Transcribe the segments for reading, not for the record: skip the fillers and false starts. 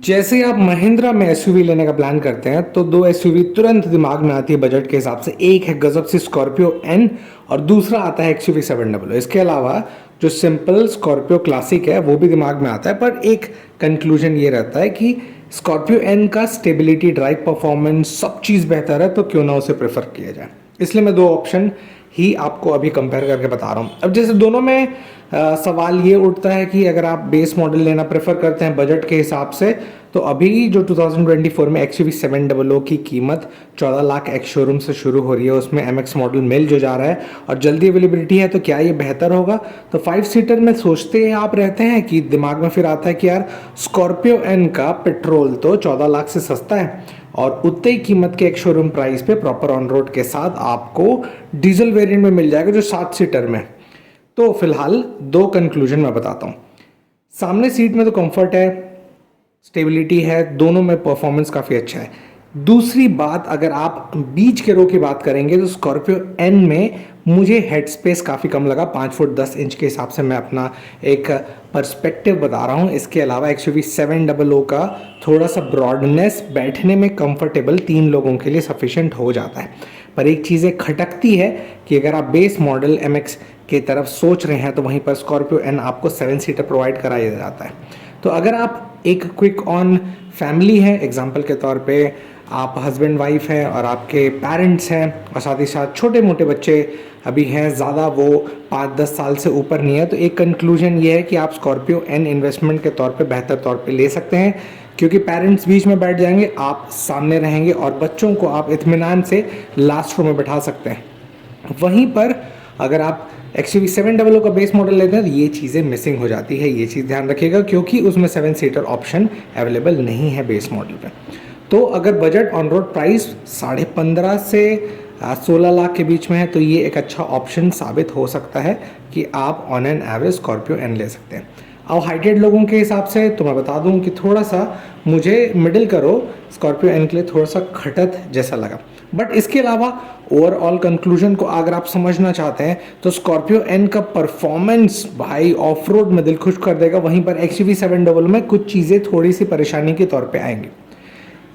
जैसे ही आप महिंद्रा में एसयूवी लेने का प्लान करते हैं तो दो एसयूवी तुरंत दिमाग में आती है बजट के हिसाब से। एक है गजब सी स्कॉर्पियो एन और दूसरा आता है एक्सयूवी 700। इसके अलावा जो सिंपल स्कॉर्पियो क्लासिक है वो भी दिमाग में आता है, पर एक कंक्लूजन ये रहता है कि स्कॉर्पियो एन का स्टेबिलिटी, ड्राइव परफॉर्मेंस, सब चीज़ बेहतर है, तो क्यों ना उसे प्रेफर किया जाए। इसलिए मैं दो ऑप्शन ही आपको अभी कंपेयर करके बता रहा हूँ। अब जैसे दोनों में सवाल ये उठता है कि अगर आप बेस मॉडल लेना प्रेफर करते हैं बजट के हिसाब से, तो अभी जो 2024 में एक्सयूवी 700 की कीमत 14 लाख एक्स शोरूम से शुरू हो रही है। उसमें एमएक्स मॉडल मिल जो जा रहा है और जल्दी अवेलेबिलिटी है, तो क्या ये बेहतर होगा? तो 5 सीटर में सोचते आप रहते हैं कि दिमाग में फिर आता है कि यार स्कॉर्पियो एन का पेट्रोल तो 14 लाख से सस्ता है और उतनी कीमत के एक शोरूम प्राइस पे प्रॉपर ऑन रोड के साथ आपको डीजल वेरिएंट में मिल जाएगा जो 7 सीटर में। तो फिलहाल दो कंक्लूजन मैं बताता हूँ। सामने सीट में तो कंफर्ट है, स्टेबिलिटी है, दोनों में परफॉर्मेंस काफ़ी अच्छा है। दूसरी बात, अगर आप बीच के रो की बात करेंगे तो स्कॉर्पियो एन में मुझे हेड स्पेस काफ़ी कम लगा। 5 फुट 10 इंच के हिसाब से मैं अपना एक पर्सपेक्टिव बता रहा हूँ। इसके अलावा एक्सयूवी 700 का थोड़ा सा ब्रॉडनेस, बैठने में कंफर्टेबल 3 लोगों के लिए सफिशिएंट हो जाता है। पर एक चीज़ें खटकती है कि अगर आप बेस मॉडल एमएक्स की तरफ सोच रहे हैं तो वहीं पर स्कॉर्पियो एन आपको 7 सीटर प्रोवाइड कराया जाता है। तो अगर आप एक क्विक ऑन फैमिली है, एग्जाम्पल के तौर पे आप हस्बैंड वाइफ हैं और आपके पेरेंट्स हैं और साथ ही साथ छोटे मोटे बच्चे अभी हैं, ज़्यादा वो 5-10 साल से ऊपर नहीं है, तो एक कंक्लूजन ये है कि आप स्कॉर्पियो एन इन्वेस्टमेंट के तौर पे बेहतर तौर पे ले सकते हैं, क्योंकि पेरेंट्स बीच में बैठ जाएंगे, आप सामने रहेंगे और बच्चों को आप इत्मीनान से लास्ट रो में बैठा सकते हैं। वहीं पर अगर आप एक्सयूवी 700 का बेस मॉडल लेते हैं तो ये चीज़ें मिसिंग हो जाती है। ये चीज़ ध्यान रखिएगा, क्योंकि उसमें 7 सीटर ऑप्शन अवेलेबल नहीं है बेस मॉडल पे। तो अगर बजट ऑन रोड प्राइस 15.5 से 16 लाख के बीच में है तो ये एक अच्छा ऑप्शन साबित हो सकता है कि आप on an average Scorpio N ले सकते हैं। अब हाइटेड लोगों के हिसाब से तो मैं बता दूं कि थोड़ा सा मुझे मिडिल करो स्कॉर्पियो एन के लिए थोड़ा सा खटत जैसा लगा। बट इसके अलावा ओवरऑल कंक्लूजन को अगर आप समझना चाहते हैं तो स्कॉर्पियो एन का परफॉर्मेंस भाई ऑफ रोड में दिल खुश कर देगा। वहीं पर एक्सयूवी 700 में कुछ चीज़ें थोड़ी सी परेशानी के तौर पे आएंगी।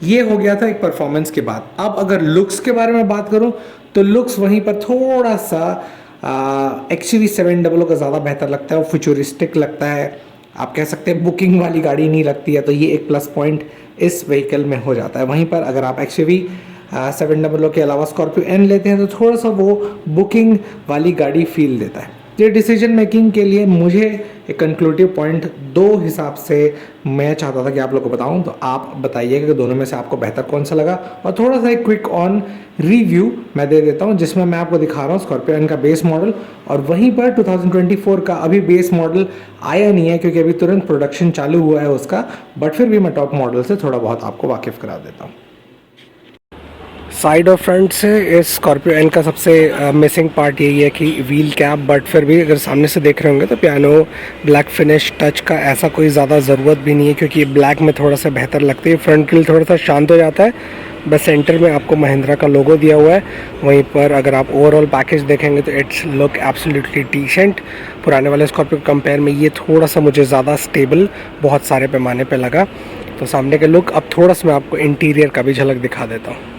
ये हो गया था एक परफॉर्मेंस के बाद। अब अगर लुक्स के बारे में बात करूं तो लुक्स वहीं पर थोड़ा सा एक्सयूवी 700 का ज़्यादा बेहतर लगता है, वो फ्यूचरिस्टिक लगता है। आप कह सकते हैं बुकिंग वाली गाड़ी नहीं लगती है, तो ये एक प्लस पॉइंट इस व्हीकल में हो जाता है। वहीं पर अगर आप एक्सयूवी 700 के अलावा स्कॉर्पियो एन लेते हैं तो थोड़ा सा वो बुकिंग वाली गाड़ी फील देता है। ये डिसीजन मेकिंग के लिए मुझे एक कंक्लूसिव पॉइंट दो हिसाब से मैं चाहता था कि आप लोग को बताऊं, तो आप बताइएगा कि दोनों में से आपको बेहतर कौन सा लगा। और थोड़ा सा एक क्विक ऑन रिव्यू मैं दे देता हूं, जिसमें मैं आपको दिखा रहा हूं स्कॉर्पियो एन का बेस मॉडल, और वहीं पर 2024 का अभी बेस मॉडल आया नहीं है क्योंकि अभी तुरंत प्रोडक्शन चालू हुआ है उसका, बट फिर भी मैं टॉप मॉडल से थोड़ा बहुत आपको वाकिफ़ करा देता हूँ। साइड और फ्रंट से इस स्कॉर्पियो एन का सबसे मिसिंग पार्ट यही है कि व्हील कैप, बट फिर भी अगर सामने से देख रहे होंगे तो पियानो ब्लैक फिनिश टच का ऐसा कोई ज़्यादा ज़रूरत भी नहीं है, क्योंकि ये ब्लैक में थोड़ा सा बेहतर लगती है। फ्रंट ग्रिल थोड़ा सा शांत हो जाता है, बस सेंटर में आपको महिंद्रा का लोगो दिया हुआ है। वहीं पर अगर आप ओवरऑल पैकेज देखेंगे तो इट्स लुक एब्सोल्युटली डिसेंट। पुराने वाले स्कॉर्पियो के कंपेयर में ये थोड़ा सा मुझे ज़्यादा स्टेबल बहुत सारे पैमाने पर लगा। तो सामने के लुक, अब थोड़ा सा मैं आपको इंटीरियर का भी झलक दिखा देता हूँ।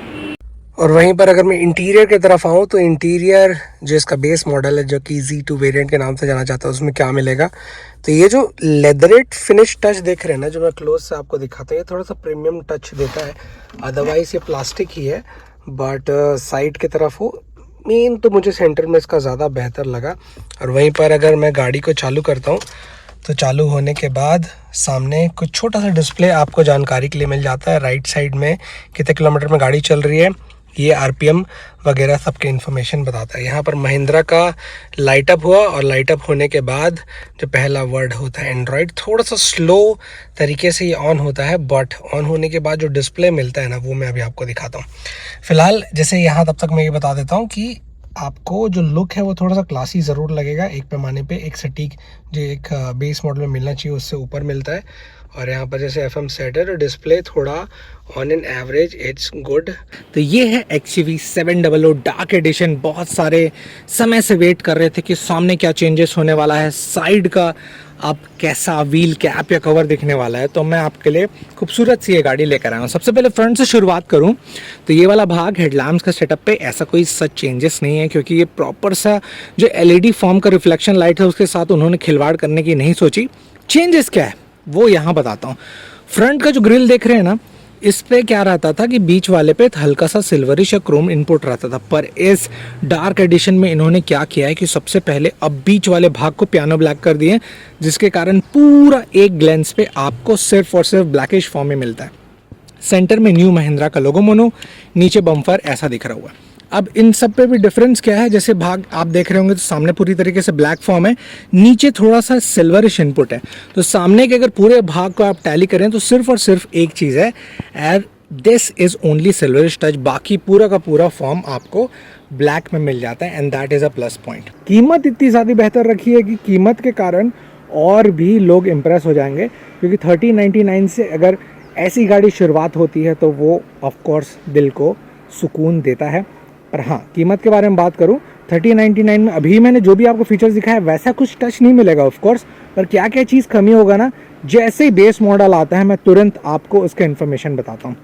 और वहीं पर अगर मैं इंटीरियर की तरफ आऊँ तो इंटीरियर जो इसका बेस मॉडल है, जो कि Z2 वेरिएंट के नाम से जाना जाता है, उसमें क्या मिलेगा, तो ये जो लेदरेट फिनिश टच देख रहे हैं ना, जो मैं क्लोज से आपको दिखाता हूँ, ये थोड़ा सा प्रीमियम टच देता है। अदरवाइज ये प्लास्टिक ही है, बट साइड की तरफ हो मेन तो मुझे सेंटर में इसका ज़्यादा बेहतर लगा। और वहीं पर अगर मैं गाड़ी को चालू करता हूँ तो चालू होने के बाद सामने कुछ छोटा सा डिस्प्ले आपको जानकारी के लिए मिल जाता है। राइट साइड में कितने किलोमीटर में गाड़ी चल रही है, ये आरपीएम वगैरह सबके इन्फॉर्मेशन बताता है। यहाँ पर महिंद्रा का लाइट अप हुआ, और लाइट अप होने के बाद जो पहला वर्ड होता है एंड्रॉयड, थोड़ा सा स्लो तरीके से ये ऑन होता है, बट ऑन होने के बाद जो डिस्प्ले मिलता है ना, वो मैं अभी आपको दिखाता हूँ। फिलहाल जैसे यहाँ तब तक मैं ये बता देता हूँ कि आपको जो लुक है वो थोड़ा सा क्लासी ज़रूर लगेगा। एक पैमाने पे एक सटीक जो एक बेस मॉडल में मिलना चाहिए उससे ऊपर मिलता है। और यहाँ पर जैसे FM सेट है तो डिस्प्ले थोड़ा on an average it's good. तो ये है XUV 700 डार्क एडिशन। बहुत सारे समय से वेट कर रहे थे कि सामने क्या चेंजेस होने वाला है, साइड का अब कैसा व्हील कैप या कवर दिखने वाला है। तो मैं आपके लिए खूबसूरत सी ये गाड़ी लेकर आया हूँ। सबसे पहले फ्रंट से शुरुआत करूँ तो ये वाला भाग हेडलैम्प्स का सेटअप पे ऐसा कोई सच चेंजेस नहीं है, क्योंकि ये प्रॉपर सा जो LED फॉर्म का रिफ्लेक्शन लाइट है उसके साथ उन्होंने खिलवाड़ करने की नहीं सोची। चेंजेस क्या है वो यहाँ बताता हूँ। फ्रंट का जो ग्रिल देख रहे हैं ना, इस पे क्या रहता था कि बीच वाले पे हल्का सा सिल्वरिश या क्रोम इनपुट रहता था, पर इस डार्क एडिशन में इन्होंने क्या किया है कि सबसे पहले अब बीच वाले भाग को पियानो ब्लैक कर दिए, जिसके कारण पूरा एक ग्लेंस पे आपको सिर्फ और सिर्फ ब्लैकिश फॉर्म में मिलता है। सेंटर में न्यू महिंद्रा का लोगो मोनो, नीचे बम्पर ऐसा दिख रहा हुआ है। अब इन सब पे भी डिफरेंस क्या है, जैसे भाग आप देख रहे होंगे तो सामने पूरी तरीके से ब्लैक फॉर्म है, नीचे थोड़ा सा सिल्वरिश इनपुट है। तो सामने के अगर पूरे भाग को आप टैली करें तो सिर्फ और सिर्फ एक चीज़ है, and this is only silverish touch, बाकी पूरा का पूरा फॉर्म आपको ब्लैक में मिल जाता है, and that is a plus point. कीमत इतनी ज़्यादा बेहतर रखी है कि कीमत के कारण और भी लोग इम्प्रेस हो जाएंगे, क्योंकि 3099 से अगर ऐसी गाड़ी शुरुआत होती है तो वो ऑफकोर्स दिल को सुकून देता है। पर हाँ, कीमत के बारे में बात करूँ 3099 में अभी मैंने जो भी आपको फीचर्स दिखाया वैसा कुछ टच नहीं मिलेगा ऑफकोर्स, पर क्या क्या चीज़ कमी होगा ना, जैसे ही बेस मॉडल आता है मैं तुरंत आपको उसका इन्फॉर्मेशन बताता हूँ।